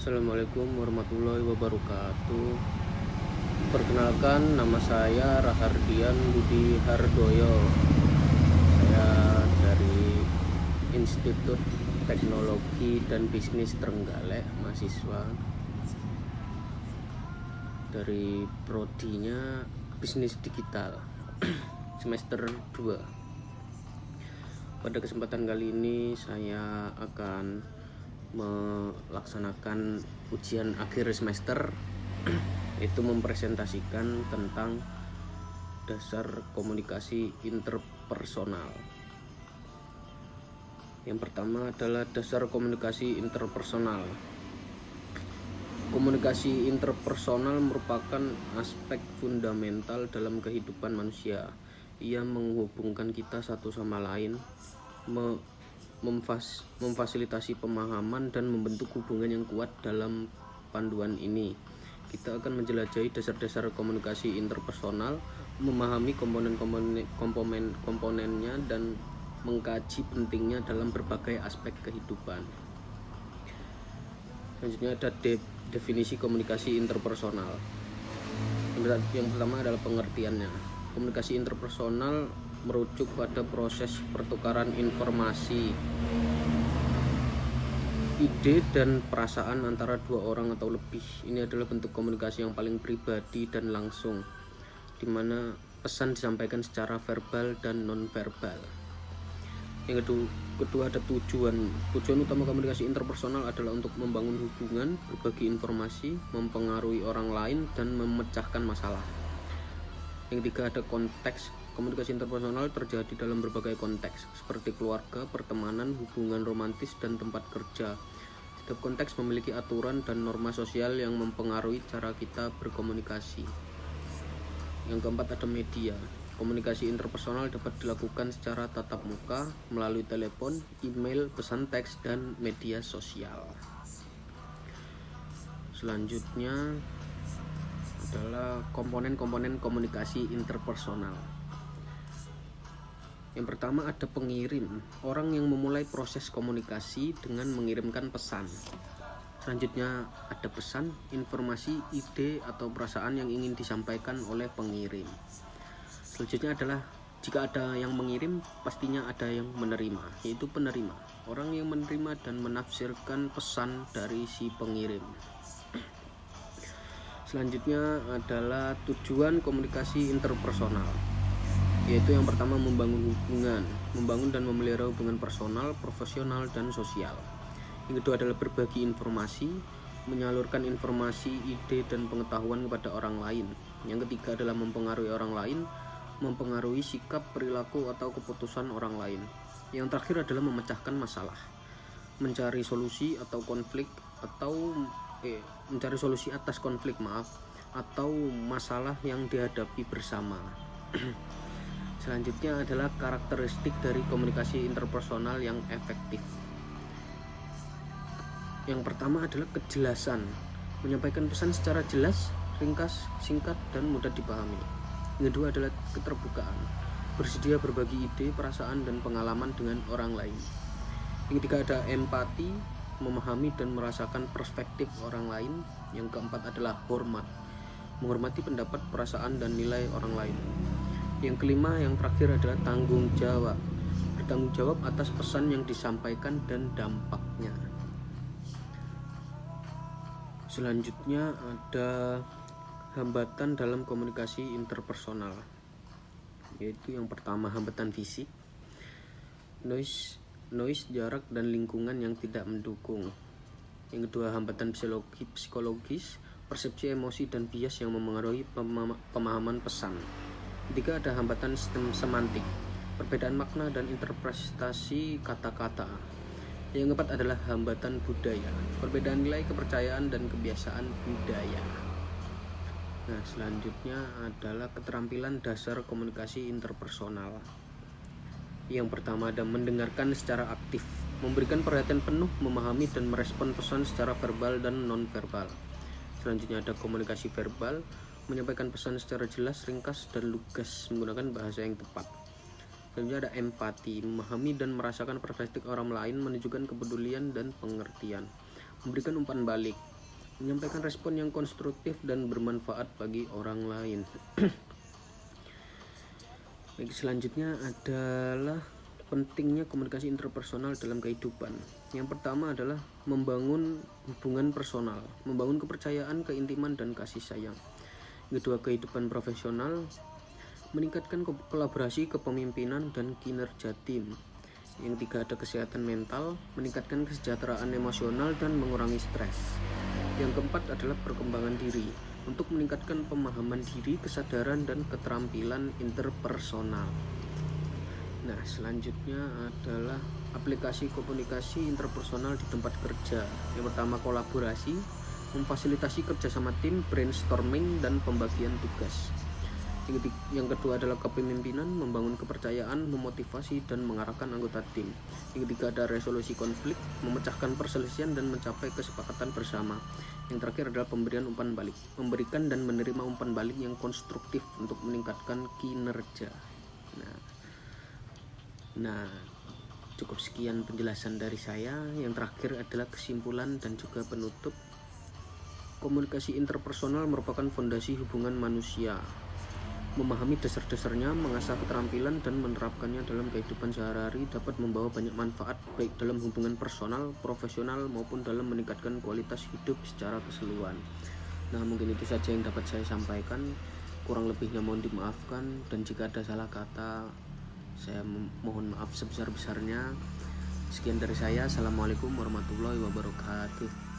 Assalamualaikum warahmatullahi wabarakatuh. Perkenalkan, nama saya Rahardian Budi Hardoyo. Saya dari Institut Teknologi dan Bisnis Trenggalek, mahasiswa dari prodinya Bisnis Digital semester 2. Pada kesempatan kali ini saya akan melaksanakan ujian akhir semester itu mempresentasikan tentang dasar komunikasi interpersonal. Yang pertama adalah dasar komunikasi interpersonal. Komunikasi interpersonal merupakan aspek fundamental dalam kehidupan manusia. Ia menghubungkan kita satu sama lain, memfasilitasi pemahaman dan membentuk hubungan yang kuat. Dalam panduan ini, kita akan menjelajahi dasar-dasar komunikasi interpersonal, memahami komponennya dan mengkaji pentingnya dalam berbagai aspek kehidupan. Selanjutnya ada definisi komunikasi interpersonal. Yang pertama adalah pengertiannya. Komunikasi interpersonal merujuk pada proses pertukaran informasi, ide dan perasaan antara dua orang atau lebih. Ini adalah bentuk komunikasi yang paling pribadi dan langsung, di mana pesan disampaikan secara verbal dan non-verbal. Yang kedua ada tujuan utama komunikasi interpersonal adalah untuk membangun hubungan, berbagi informasi, mempengaruhi orang lain, dan memecahkan masalah. Yang ketiga ada konteks. Komunikasi interpersonal terjadi dalam berbagai konteks, seperti keluarga, pertemanan, hubungan romantis, dan tempat kerja. Setiap konteks memiliki aturan dan norma sosial yang mempengaruhi cara kita berkomunikasi. Yang keempat ada media. Komunikasi interpersonal dapat dilakukan secara tatap muka, melalui telepon, email, pesan teks, dan media sosial. Selanjutnya adalah komponen-komponen komunikasi interpersonal. Yang pertama ada pengirim, orang yang memulai proses komunikasi dengan mengirimkan pesan. Selanjutnya ada pesan, informasi, ide, atau perasaan yang ingin disampaikan oleh pengirim. Selanjutnya adalah jika ada yang mengirim, pastinya ada yang menerima, yaitu penerima, orang yang menerima dan menafsirkan pesan dari si pengirim. Selanjutnya adalah tujuan komunikasi interpersonal, yaitu yang pertama membangun dan memelihara hubungan personal, profesional, dan sosial. Yang kedua adalah berbagi informasi, menyalurkan informasi, ide, dan pengetahuan kepada orang lain. Yang ketiga adalah mempengaruhi orang lain, mempengaruhi sikap, perilaku, atau keputusan orang lain. Yang terakhir adalah memecahkan masalah, mencari solusi atas konflik atau masalah yang dihadapi bersama. Selanjutnya adalah karakteristik dari komunikasi interpersonal yang efektif. Yang pertama adalah kejelasan, menyampaikan pesan secara jelas, ringkas, singkat, dan mudah dipahami. Yang kedua adalah keterbukaan, bersedia berbagi ide, perasaan, dan pengalaman dengan orang lain. Yang ketiga ada empati, memahami dan merasakan perspektif orang lain. Yang keempat adalah hormat, menghormati pendapat, perasaan, dan nilai orang lain. Yang kelima, yang terakhir adalah tanggung jawab, bertanggung jawab atas pesan yang disampaikan dan dampaknya. Selanjutnya ada hambatan dalam komunikasi interpersonal, yaitu yang pertama hambatan fisik, noise, jarak, dan lingkungan yang tidak mendukung. Yang kedua hambatan psikologis, persepsi emosi dan bias yang memengaruhi pemahaman pesan. Ketiga ada hambatan sistem semantik, perbedaan makna dan interpretasi kata-kata. Yang keempat adalah hambatan budaya, perbedaan nilai, kepercayaan, dan kebiasaan budaya. Nah, selanjutnya adalah keterampilan dasar komunikasi interpersonal. Yang pertama ada mendengarkan secara aktif, memberikan perhatian penuh, memahami dan merespon pesan secara verbal dan non-verbal. Selanjutnya ada komunikasi verbal, menyampaikan pesan secara jelas, ringkas, dan lugas menggunakan bahasa yang tepat. Selanjutnya ada empati, memahami dan merasakan perspektif orang lain, menunjukkan kepedulian dan pengertian. memberikan umpan balik, menyampaikan respon yang konstruktif dan bermanfaat bagi orang lain. Baik, selanjutnya adalah pentingnya komunikasi interpersonal dalam kehidupan. Yang pertama adalah membangun hubungan personal, membangun kepercayaan, keintiman, dan kasih sayang. Yang kedua, kehidupan profesional, meningkatkan kolaborasi, kepemimpinan, dan kinerja tim. Yang tiga, ada kesehatan mental, meningkatkan kesejahteraan emosional dan mengurangi stres. Yang keempat adalah perkembangan diri, untuk meningkatkan pemahaman diri, kesadaran, dan keterampilan interpersonal. Nah, selanjutnya adalah aplikasi komunikasi interpersonal di tempat kerja. Yang pertama, kolaborasi, memfasilitasi kerjasama tim, brainstorming, dan pembagian tugas. Yang kedua adalah kepemimpinan, membangun kepercayaan, memotivasi, dan mengarahkan anggota tim. Yang ketiga ada resolusi konflik, memecahkan perselisihan dan mencapai kesepakatan bersama. Yang terakhir adalah pemberian umpan balik, memberikan dan menerima umpan balik yang konstruktif untuk meningkatkan kinerja. Nah, cukup sekian penjelasan dari saya. Yang terakhir adalah kesimpulan dan juga penutup. Komunikasi interpersonal merupakan fondasi hubungan manusia. Memahami dasar-dasarnya, mengasah keterampilan, dan menerapkannya dalam kehidupan sehari-hari dapat membawa banyak manfaat, baik dalam hubungan personal, profesional, maupun dalam meningkatkan kualitas hidup secara keseluruhan. Nah, mungkin itu saja yang dapat saya sampaikan. Kurang lebihnya mohon dimaafkan, dan jika ada salah kata, saya mohon maaf sebesar-besarnya. Sekian dari saya. Assalamualaikum warahmatullahi wabarakatuh.